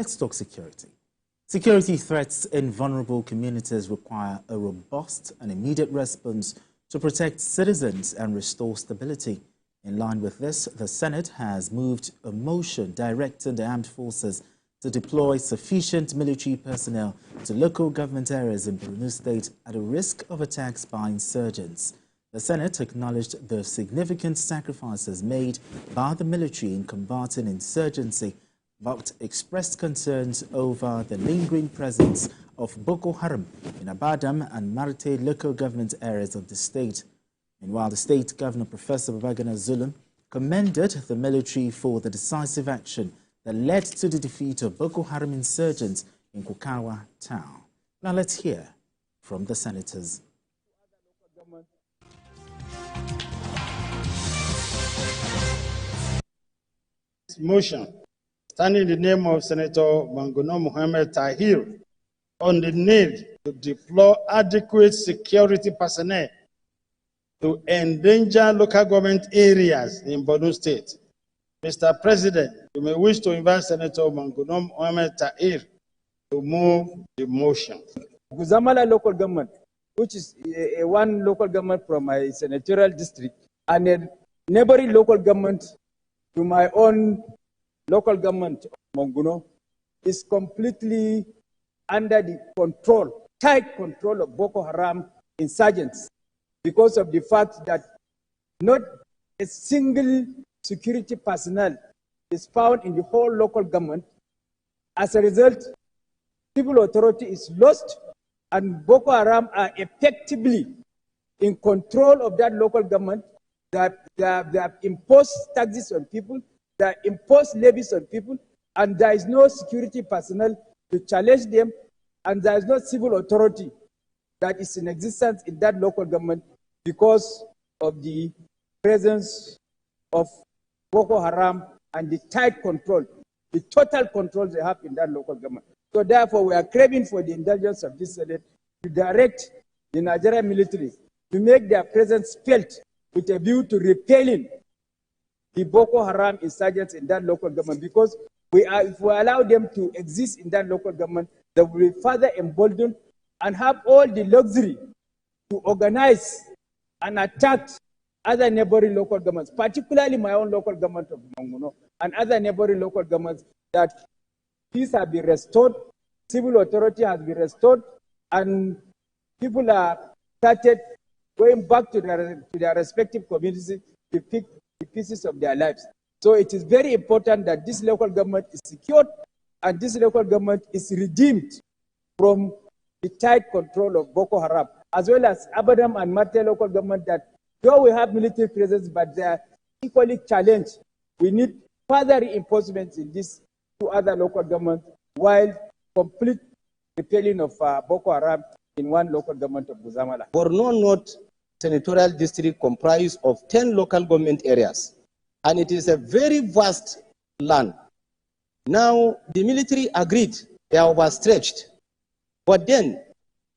Let's talk security. Security threats in vulnerable communities require a robust and immediate response to protect citizens and restore stability. In line with this, the Senate has moved a motion directing the armed forces to deploy sufficient military personnel to local government areas in Borno State at a risk of attacks by insurgents. The Senate acknowledged the significant sacrifices made by the military in combating insurgency, but expressed concerns over the lingering presence of Boko Haram in Abadam and Marte local government areas of the state. Meanwhile, the state governor, Professor Babagana commended the military for the decisive action that led to the defeat of Boko Haram insurgents in Kukawa town. Now let's hear from the senators. Motion standing in the name of Senator Mangono Mohammed Tahir on the need to deploy adequate security personnel to endanger local government areas in Borno State. Mr. President, you may wish to invite Senator Mangono Mohammed Tahir to move the motion. Guzamala local government, which is one local government from my senatorial district, and a neighboring local government to my own local government of Mangono, is completely under the control, tight control of Boko Haram insurgents, because of the fact that not a single security personnel is found in the whole local government. As a result, civil authority is lost, and Boko Haram are effectively in control of that local government. They have imposed taxes on people, they have imposed levies on people, and there is no security personnel to challenge them, and there is no civil authority that is in existence in that local government because of the presence of Boko Haram and the tight control, the total control they have in that local government. So therefore, we are craving for the indulgence of this Senate to direct the Nigerian military to make their presence felt with a view to repelling the Boko Haram insurgents in that local government, because if we allow them to exist in that local government, they will be further emboldened and have all the luxury to organize and attack other neighboring local governments, particularly my own local government of Mangono and other neighboring local governments, that peace has been restored, civil authority has been restored, and people are started going back to their respective communities to pick the pieces of their lives. So it is very important that this local government is secured and this local government is redeemed from the tight control of Boko Haram, as well as Abadam and Marte local government, that though we have military presence, but they are equally challenged. We need further reinforcements in these two other local governments, while complete repelling of Boko Haram in one local government of Guzamala. Borno North Senatorial District comprises of 10 local government areas, and it is a very vast land. Now, the military agreed they are overstretched, but then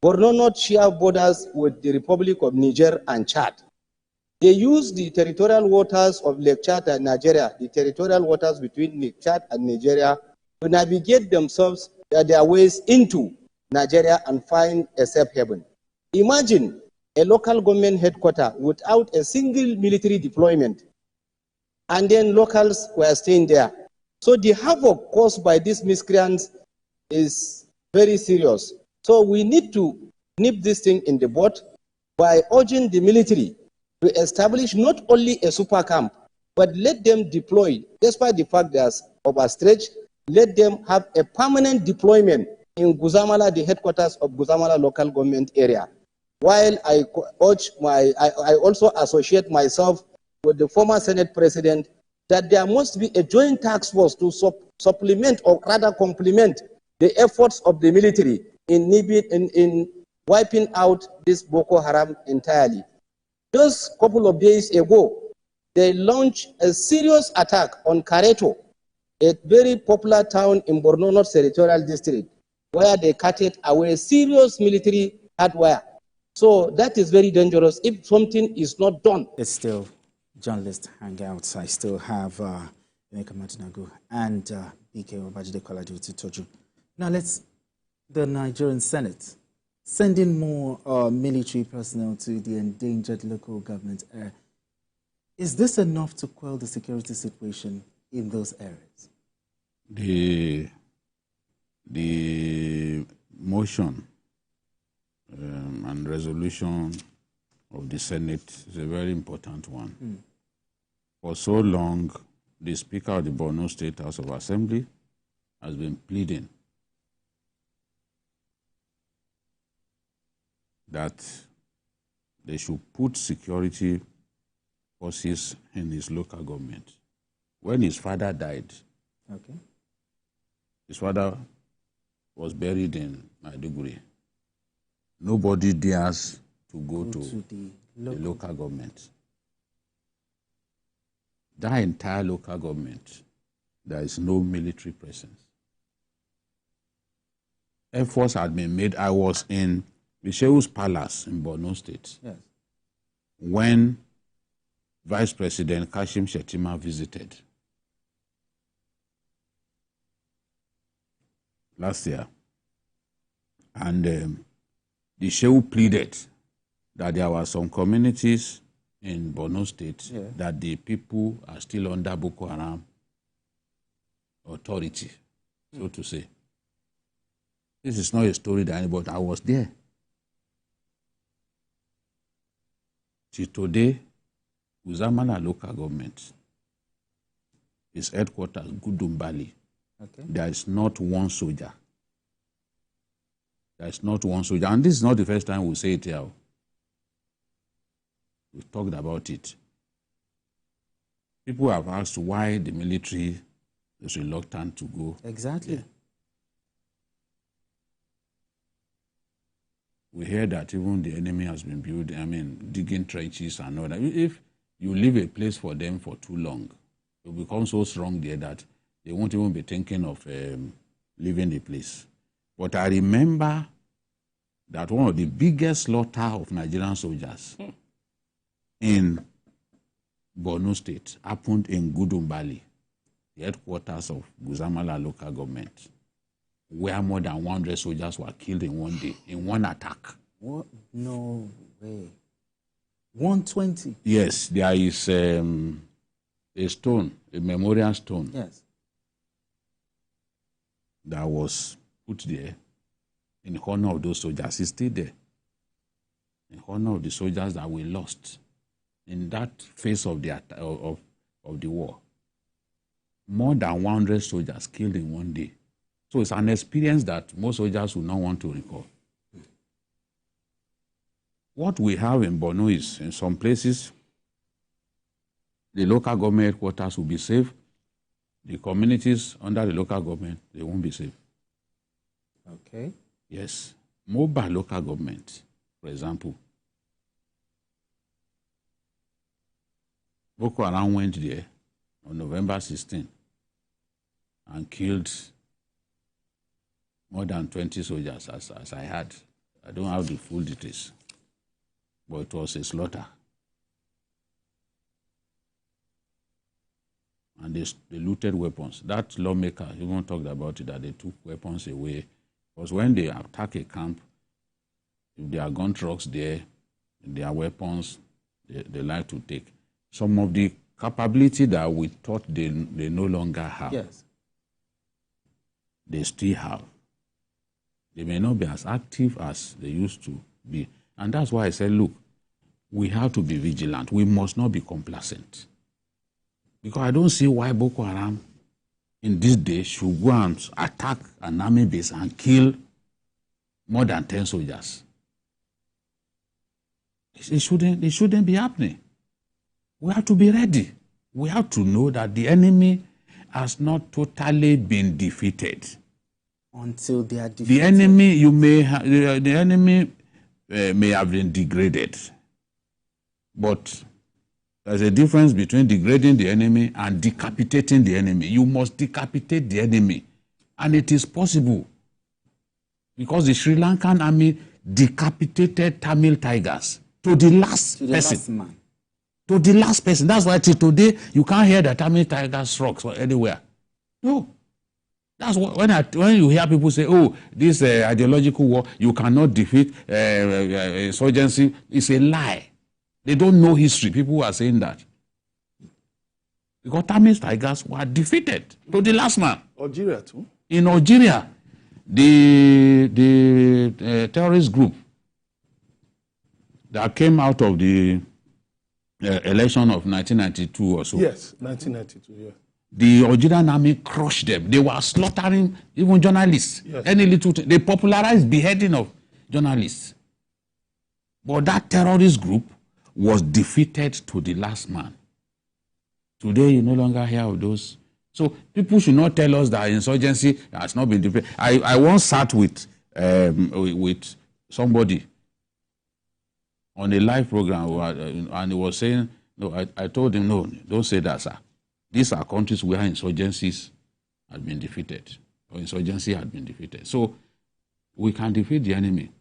Borno North share borders with the Republic of Niger and Chad. They use the territorial waters of Lake Chad and Nigeria, the territorial waters between Lake Chad and Nigeria, to navigate themselves their ways into Nigeria and find a safe haven. Imagine a local government headquarters without a single military deployment, and then locals were staying there. So the havoc caused by these miscreants is very serious. So we need to nip this thing in the bud by urging the military to establish not only a super camp, but let them deploy, despite the fact they are overstretched, let them have a permanent deployment in Guzamala, the headquarters of Guzamala local government area. While I also associate myself with the former Senate President that there must be a joint task force to supplement or rather complement the efforts of the military in wiping out this Boko Haram entirely. Just a couple of days ago, they launched a serious attack on Kareto, a very popular town in Borno North Senatorial District, where they carted away serious military hardware. So that is very dangerous if something is not done. It's still journalist hangouts. I still have Emeka Matinagu and PK Obajide Kolade Toju. Now the Nigerian Senate sending more military personnel to the endangered local government area. Is this enough to quell the security situation in those areas? The motion and resolution of the Senate is a very important one. For so long, the Speaker of the Borno State House of Assembly has been pleading that they should put security forces in his local government. When his father died, his father was buried in Maiduguri. Nobody dares to go to the local government. That entire local government, there is no military presence. Efforts had been made. I was in Bishewu's Palace in Borno State when Vice President Kashim Shettima visited last year. And the Shehu pleaded that there were some communities in Borno State that the people are still under Boko Haram authority, so to say. This is not a story that anybody, I was there. Till today, Uzamana local government, its headquarters, Gudumbali, there is not one soldier. There is not one soldier. And this is not the first time we say it here. We've talked about it. People have asked why the military is reluctant to go. Exactly. There. We hear that even the enemy has been building, digging trenches and all that. If you leave a place for them for too long, it will become so strong there that they won't even be thinking of leaving the place. But I remember that one of the biggest slaughter of Nigerian soldiers in Borno State happened in Gudumbali, the headquarters of Guzamala local government, where more than 100 soldiers were killed in one day, in one attack. What? No way. 120? Yes, there is a stone, a memorial stone that was put there in honor of those soldiers. It's still there, in honor of the soldiers that were lost in that phase of the war. More than 100 soldiers killed in one day. So it's an experience that most soldiers will not want to recall. What we have in Borno is, in some places, the local government headquarters will be safe. The communities under the local government, they won't be safe. Okay. Yes. Mobile local government, for example. Boko Haram went there on November 16 and killed more than 20 soldiers, as I had. I don't have the full details, but it was a slaughter. And they looted weapons. That lawmaker even talked about it, that they took weapons away. Because when they attack a camp, if there are gun trucks there, there are weapons, they like to take. Some of the capability that we thought they no longer have, they still have. They may not be as active as they used to be. And that's why I said, look, we have to be vigilant. We must not be complacent. Because I don't see why Boko Haram in this day should go and attack an army base and kill more than 10 soldiers. It shouldn't be happening. We have to be ready. We have to know that the enemy has not totally been defeated. Until they are defeated. The enemy, the enemy may have been degraded. But there's a difference between degrading the enemy and decapitating the enemy. You must decapitate the enemy. And it is possible. Because the Sri Lankan army decapitated Tamil tigers to the last person. Last man. To the last person. That's why till today you can't hear the Tamil tigers frogs anywhere. No. That's what, when you hear people say, oh, this ideological war, you cannot defeat insurgency, it's a lie. They don't know history. People are saying that. Because Tamis Tigers were defeated to the last man. Algeria too. In Algeria, the terrorist group that came out of the election of 1992 or so. Yes, 1992, yeah. The Algerian army crushed them. They were slaughtering even journalists. Yes. Any little thing. They popularized beheading of journalists. But that terrorist group was defeated to the last man. Today, you no longer hear of those. So people should not tell us that insurgency has not been defeated. I once sat with somebody on a live program, and he was saying, no, I told him, no, don't say that, sir. These are countries where insurgencies have been defeated, or insurgency had been defeated. So we can defeat the enemy.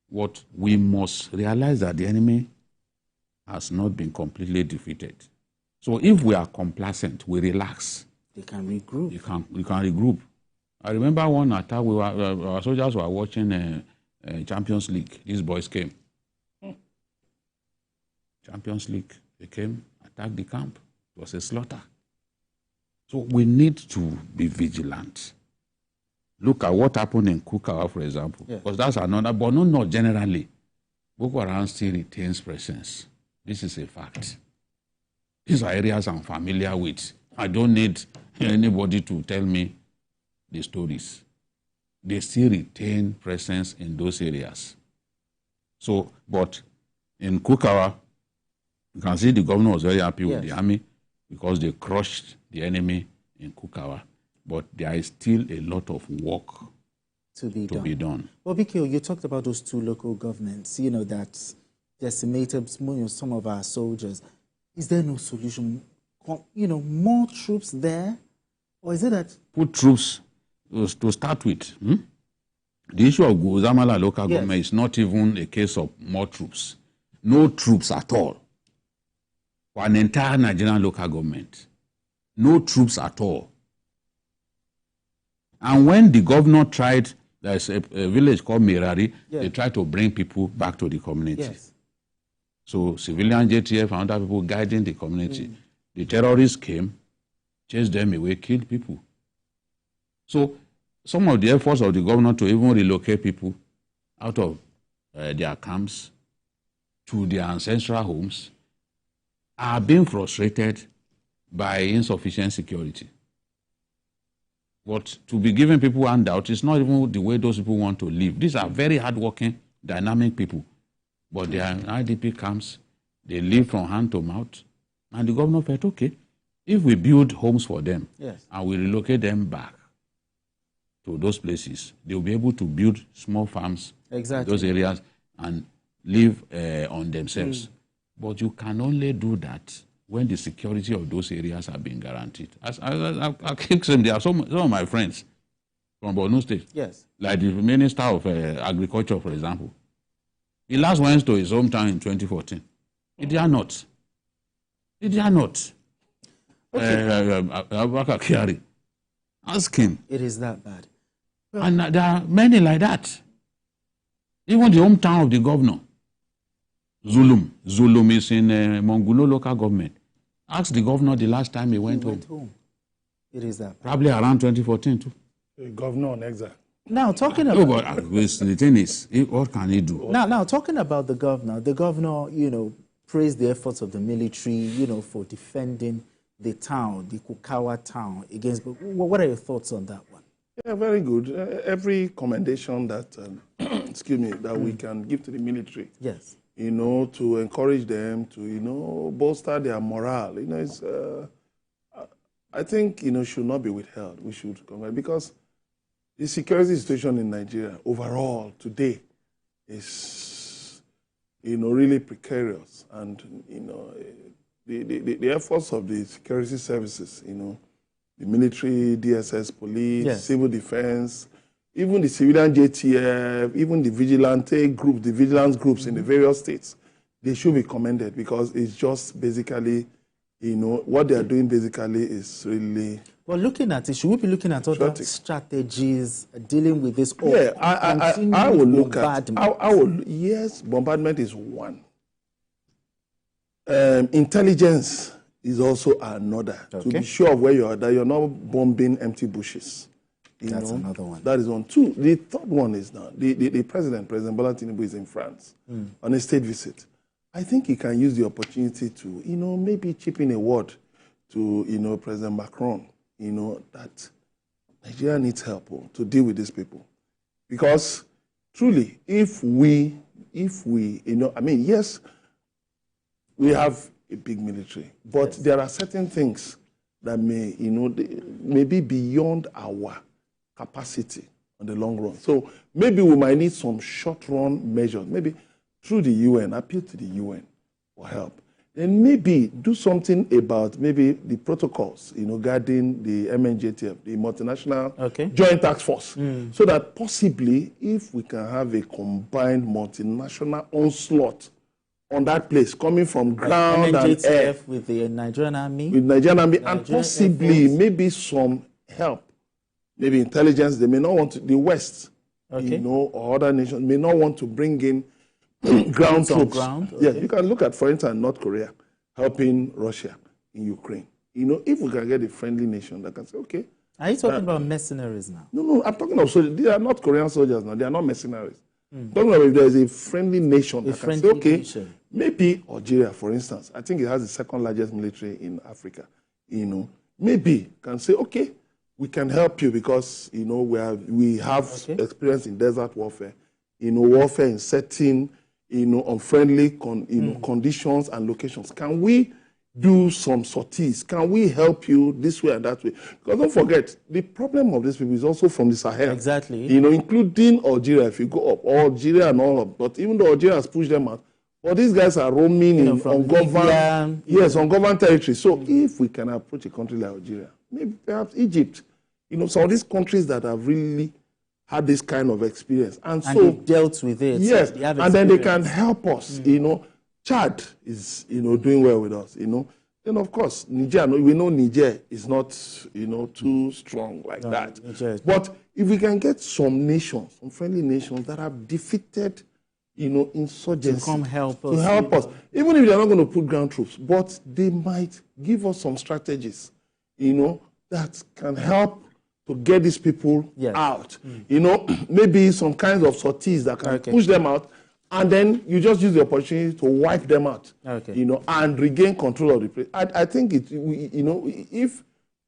What we must realize that the enemy has not been completely defeated. So if we are complacent, we relax. They can regroup. You can regroup. I remember one attack, our soldiers were watching Champions League. These boys came. Champions League, they came, attacked the camp. It was a slaughter. So we need to be vigilant. Look at what happened in Kukawa, for example. Yeah. Because that's another, but not generally. Boko Haram still retains presence. This is a fact. These are areas I'm familiar with. I don't need anybody to tell me the stories. They still retain presence in those areas. So, but in Kukawa, you can see the governor was very happy with the army because they crushed the enemy in Kukawa. But there is still a lot of work to be done. Well, Biko, you talked about those two local governments, you know, that decimated some of our soldiers. Is there no solution? You know, more troops there? Or is it that... Put troops to start with. The issue of Guzamala local government is not even a case of more troops. No troops at all. For an entire Nigerian local government. No troops at all. And when the governor tried, there's a village called Mirari, they tried to bring people back to the community. Yes. So civilian JTF and other people guiding the community. The terrorists came, chased them away, killed people. So some of the efforts of the governor to even relocate people out of their camps to their ancestral homes are being frustrated by insufficient security. But to be giving people handouts is not even the way those people want to live. These are very hardworking, dynamic people. But they are in IDP camps. They live from hand to mouth. And the governor felt, okay, if we build homes for them and we relocate them back to those places, they'll be able to build small farms in those areas and live on themselves. But you can only do that when the security of those areas have been guaranteed. I keep saying there are some of my friends from Borno State, like the Minister of Agriculture, for example. He last went to his hometown in 2014. He dare not. He dare not. Ask him. It is that bad. And there are many like that. Even the hometown of the governor, Zulum. Zulum is in Monguno local government. Ask the governor the last time he went home. It is that bad. Probably around 2014 too. A governor on exile. Now, talking about... but the thing is, what can he do? Now, talking about the governor, you know, praised the efforts of the military, you know, for defending the town, the Kukawa town against... What are your thoughts on that one? Yeah, very good. Every commendation that, excuse me, that we can give to the military. Yes. You know, to encourage them, to, you know, bolster their morale. You know, it's, I think, you know, should not be withheld. We should commend, because the security situation in Nigeria overall today is, you know, really precarious. And, you know, the efforts of the security services, you know, the military, DSS, police, civil defense, even the civilian JTF, even the vigilante group, the vigilance groups in the various states, they should be commended, because it's just basically, you know, what they are doing basically is really Well, looking at it, should we be looking at other strategies dealing with this? Yeah, I will look at. I will. Yes, bombardment is one. Intelligence is also another. To be sure of where you are, that you're not bombing empty bushes. That's another one. That is one. Two. The third one is now the President Bola Tinubu is in France on a state visit. I think he can use the opportunity to, maybe chip in a word to, President Macron, that Nigeria needs help to deal with these people. Because truly, if we, yes, we have a big military, but there are certain things that may be beyond our capacity on the long run. So maybe we might need some short-run measures, maybe through the UN, appeal to the UN for help. Then maybe do something about maybe the protocols, guarding the MNJTF, the multinational joint task force, so that possibly if we can have a combined multinational onslaught on that place, coming from ground and air, with the Nigerian army, and possibly maybe some help, maybe intelligence. They may not want to, the West, or other nations may not want to bring in ground troops. Yeah, you can look at, for instance, North Korea helping Russia in Ukraine. If we can get a friendly nation that can say, okay. Are you talking about mercenaries now? No, I'm talking about soldiers. They are not Korean soldiers now. They are not mercenaries. Talking about if there is a friendly nation that can say, okay, maybe Algeria, for instance, I think it has the second largest military in Africa. Maybe can say, okay, we can help you because we have experience in desert warfare, warfare in certain unfriendly conditions and locations. Can we do some sorties? Can we help you this way and that way? Because don't forget, the problem of these people is also from the Sahel. Exactly. Including Algeria, if you go up, Algeria and all of. But even though Algeria has pushed them out, but these guys are roaming in ungoverned, ungoverned territory. So if we can approach a country like Algeria, maybe perhaps Egypt, some of these countries that have really had this kind of experience. And so dealt with it. Yes, so and then they can help us. Chad is, doing well with us, Then, of course, Niger, we know Niger is not, too strong like that. But if we can get some nations, some friendly nations that have defeated, insurgency. To come help us. To help us. Even if they're not going to put ground troops, but they might give us some strategies, that can help to get these people out. Maybe some kinds of sorties that can push them out, and then you just use the opportunity to wipe them out, and regain control of the place. I think if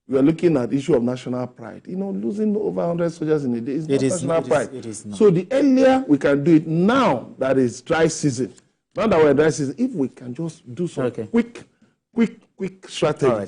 we are looking at the issue of national pride, losing over 100 soldiers in a day is not national pride. It is not. So the earlier we can do it, now that is dry season, now that we're dry season, if we can just do some quick strategies.